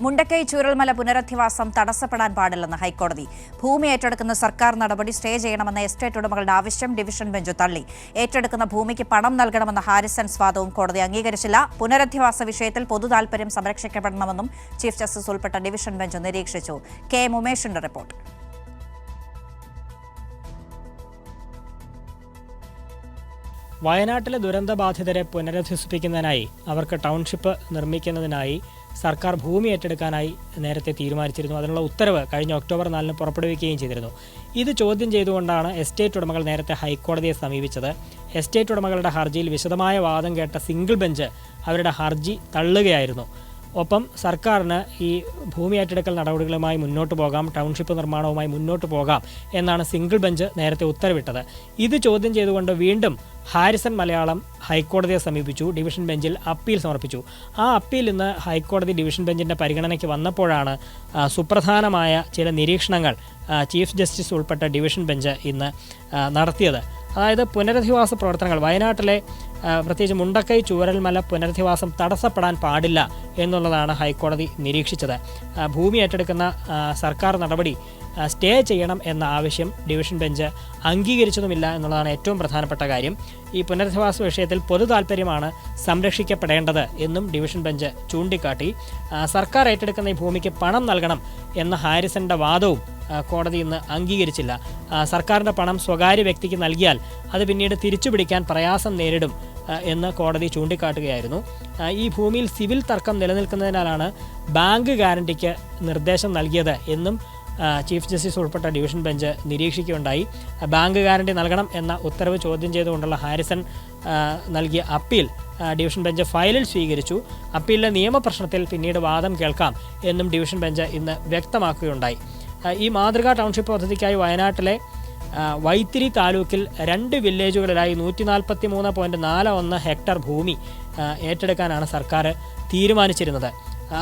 മുണ്ടക്കൈ ചൂരൽമല പുനരധിവാസം തടസ്സപ്പെടാൻ പാടില്ലെന്ന് ഹൈക്കോടതി. ഭൂമി ഏറ്റെടുക്കുന്ന സർക്കാർ നടപടി സ്റ്റേ ചെയ്യണമെന്ന എസ്റ്റേറ്റ് ഉടമകളുടെ ആവശ്യം ഡിവിഷൻ ബെഞ്ച് തള്ളി. ഏറ്റെടുക്കുന്ന ഭൂമിക്ക് പണം നൽകണമെന്ന ഹാരിസൺസ് വാദവും കോടതി അംഗീകരിച്ചില്ല. പുനരധിവാസ വിഷയത്തിൽ പൊതുതാൽപര്യം സംരക്ഷിക്കപ്പെടണമെന്നും ചീഫ് ജസ്റ്റിസ് ഉൾപ്പെട്ട ഡിവിഷൻ ബെഞ്ച് നിരീക്ഷിച്ചു. കെ ഉമേഷിന്റെ റിപ്പോർട്ട്. വയനാട്ടിലെ ദുരന്തബാധിതരെ പുനരധിവസിപ്പിക്കുന്നതിനായി അവർക്ക് ടൗൺഷിപ്പ് നിർമ്മിക്കുന്നതിനായി സർക്കാർ ഭൂമി ഏറ്റെടുക്കാനായി നേരത്തെ തീരുമാനിച്ചിരുന്നു. അതിനുള്ള ഉത്തരവ് കഴിഞ്ഞ ഒക്ടോബർ 4 പുറപ്പെടുവിക്കുകയും ചെയ്തിരുന്നു. ഇത് ചോദ്യം ചെയ്തുകൊണ്ടാണ് എസ്റ്റേറ്റ് ഉടമകൾ നേരത്തെ ഹൈക്കോടതിയെ സമീപിച്ചത്. എസ്റ്റേറ്റ് ഉടമകളുടെ ഹർജിയിൽ വിശദമായ വാദം കേട്ട സിംഗിൾ ബെഞ്ച് അവരുടെ ഹർജി തള്ളുകയായിരുന്നു. ഒപ്പം സർക്കാരിന് ഈ ഭൂമി ഏറ്റെടുക്കൽ നടപടികളുമായി മുന്നോട്ട് പോകാം, ടൗൺഷിപ്പ് നിർമ്മാണവുമായി മുന്നോട്ട് പോകാം എന്നാണ് സിംഗിൾ ബെഞ്ച് നേരത്തെ ഉത്തരവിട്ടത്. ഇത് ചോദ്യം ചെയ്തുകൊണ്ട് വീണ്ടും ഹാരിസൺ മലയാളം ഹൈക്കോടതിയെ സമീപിച്ചു. ഡിവിഷൻ ബെഞ്ചിൽ അപ്പീൽ സമർപ്പിച്ചു. ആ അപ്പീൽ ഇന്ന് ഹൈക്കോടതി ഡിവിഷൻ ബെഞ്ചിൻ്റെ പരിഗണനയ്ക്ക് വന്നപ്പോഴാണ് സുപ്രധാനമായ ചില നിരീക്ഷണങ്ങൾ ചീഫ് ജസ്റ്റിസ് ഉൾപ്പെട്ട ഡിവിഷൻ ബെഞ്ച് ഇന്ന് നടത്തിയത്. അതായത് പുനരധിവാസ പ്രവർത്തനങ്ങൾ വയനാട്ടിലെ പ്രത്യേകിച്ച് മുണ്ടക്കൈ ചൂരൽമല പുനരധിവാസം തടസ്സപ്പെടാൻ പാടില്ല എന്നുള്ളതാണ് ഹൈക്കോടതി നിരീക്ഷിച്ചത്. ഭൂമി ഏറ്റെടുക്കുന്ന സർക്കാർ നടപടി സ്റ്റേ ചെയ്യണം എന്ന ആവശ്യം ഡിവിഷൻ ബെഞ്ച് അംഗീകരിച്ചതുമില്ല എന്നുള്ളതാണ് ഏറ്റവും പ്രധാനപ്പെട്ട കാര്യം. ഈ പുനരധിവാസ വിഷയത്തിൽ പൊതു താൽപ്പര്യമാണ് സംരക്ഷിക്കപ്പെടേണ്ടത് എന്നും ഡിവിഷൻ ബെഞ്ച് ചൂണ്ടിക്കാട്ടി. സർക്കാർ ഏറ്റെടുക്കുന്ന ഈ ഭൂമിക്ക് പണം നൽകണം എന്ന ഹാരിസന്റെ വാദവും കോടതി ഇന്ന് അംഗീകരിച്ചില്ല. സർക്കാരിൻ്റെ പണം സ്വകാര്യ വ്യക്തിക്ക് നൽകിയാൽ അത് പിന്നീട് തിരിച്ചുപിടിക്കാൻ പ്രയാസം നേരിടും എന്ന് കോടതി ചൂണ്ടിക്കാട്ടുകയായിരുന്നു. ഈ ഭൂമിയിൽ സിവിൽ തർക്കം നിലനിൽക്കുന്നതിനാലാണ് ബാങ്ക് ഗ്യാരണ്ടിക്ക് നിർദ്ദേശം നൽകിയത് എന്നും ചീഫ് ജസ്റ്റിസ് ഉൾപ്പെട്ട ഡിവിഷൻ ബെഞ്ച് നിരീക്ഷിക്കുകയുണ്ടായി. ബാങ്ക് ഗ്യാരണ്ടി നൽകണം എന്ന ഉത്തരവ് ചോദ്യം ചെയ്തുകൊണ്ടുള്ള ഹാരിസൺ നൽകിയ അപ്പീൽ ഡിവിഷൻ ബെഞ്ച് ഫയലിൽ സ്വീകരിച്ചു. അപ്പീലിലെ നിയമപ്രശ്നത്തിൽ പിന്നീട് വാദം കേൾക്കാം എന്നും ഡിവിഷൻ ബെഞ്ച് ഇന്ന് വ്യക്തമാക്കുകയുണ്ടായി. ഈ മാതൃകാ ടൗൺഷിപ്പ് പദ്ധതിക്കായി വയനാട്ടിലെ വൈത്തിരി താലൂക്കിൽ 2 വില്ലേജുകളിലായി 143.41 ഹെക്ടർ ഭൂമി ഏറ്റെടുക്കാനാണ് സർക്കാർ തീരുമാനിച്ചിരുന്നത്.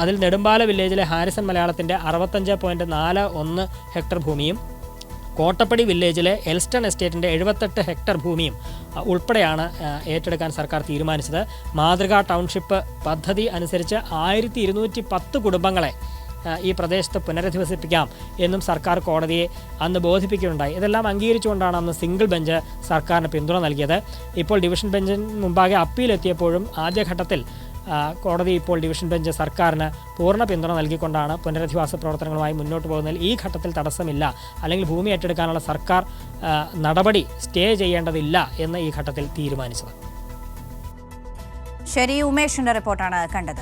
അതിൽ നെടുമ്പാല വില്ലേജിലെ ഹാരിസൺ മലയാളത്തിൻ്റെ 65.41 ഹെക്ടർ ഭൂമിയും കോട്ടപ്പടി വില്ലേജിലെ എൽസ്റ്റൺ എസ്റ്റേറ്റിൻ്റെ 78 ഹെക്ടർ ഭൂമിയും ഉൾപ്പെടെയാണ് ഏറ്റെടുക്കാൻ സർക്കാർ തീരുമാനിച്ചത്. മാതൃകാ ടൗൺഷിപ്പ് പദ്ധതി അനുസരിച്ച് 1210 കുടുംബങ്ങളെ ഈ പ്രദേശത്ത് പുനരധിവസിപ്പിക്കാം എന്നും സർക്കാർ കോടതിയെ അന്ന് ബോധിപ്പിക്കുകയുണ്ടായി. ഇതെല്ലാം അംഗീകരിച്ചുകൊണ്ടാണ് അന്ന് സിംഗിൾ ബെഞ്ച് സർക്കാരിന് പിന്തുണ നൽകിയത്. ഇപ്പോൾ ഡിവിഷൻ ബെഞ്ചിന് മുമ്പാകെ അപ്പീലെത്തിയപ്പോഴും ആദ്യഘട്ടത്തിൽ കോടതി ഇപ്പോൾ ഡിവിഷൻ ബെഞ്ച് സർക്കാരിന് പൂർണ്ണ പിന്തുണ നൽകിക്കൊണ്ടാണ് പുനരധിവാസ പ്രവർത്തനങ്ങളുമായി മുന്നോട്ട് പോകുന്നതിൽ ഈ ഘട്ടത്തിൽ തടസ്സമില്ല, അല്ലെങ്കിൽ ഭൂമി ഏറ്റെടുക്കാനുള്ള സർക്കാർ നടപടി സ്റ്റേ ചെയ്യേണ്ടതില്ല എന്ന് ഈ ഘട്ടത്തിൽ തീരുമാനിച്ചത്. ശരി, ഉമേഷിന്റെ റിപ്പോർട്ടാണ് കണ്ടത്.